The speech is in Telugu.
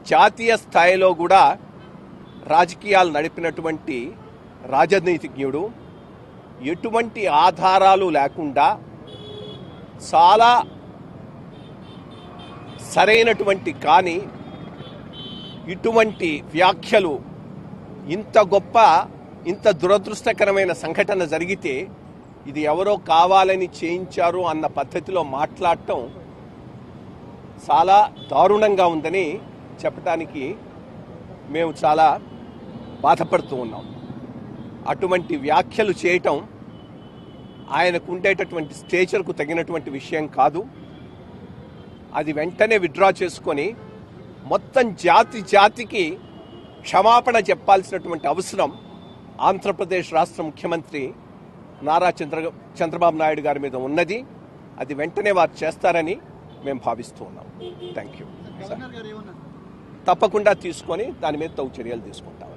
జాతీయ స్థాయిలో కూడా రాజకీయాలు నడిపినటువంటి రాజనీతిజ్ఞుడు, ఎటువంటి ఆధారాలు లేకుండా చాలా సరైనటువంటి కానీ ఇటువంటి వ్యాఖ్యలు, ఇంత గొప్ప ఇంత దురదృష్టకరమైన సంఘటన జరిగితే ఇది ఎవరో కావాలని చేయించారు అన్న పద్ధతిలో మాట్లాడటం చాలా దారుణంగా ఉందని చెప్పడానికి మేము చాలా బాధపడుతూ ఉన్నాం. అటువంటి వ్యాఖ్యలు చేయటం ఆయనకు ఉండేటటువంటి స్టేచర్కు తగినటువంటి విషయం కాదు. అది వెంటనే విత్డ్రా చేసుకొని మొత్తం జాతికి క్షమాపణ చెప్పాల్సినటువంటి అవసరం ఆంధ్రప్రదేశ్ రాష్ట్ర ముఖ్యమంత్రి నారా చంద్రబాబు నాయుడు గారి మీద ఉన్నది. అది వెంటనే వారు చేస్తారని మేము భావిస్తూ ఉన్నాం. Thank you. తప్పకుండా తీసుకొని దాని మీద తగు చర్యలు తీసుకుంటాం.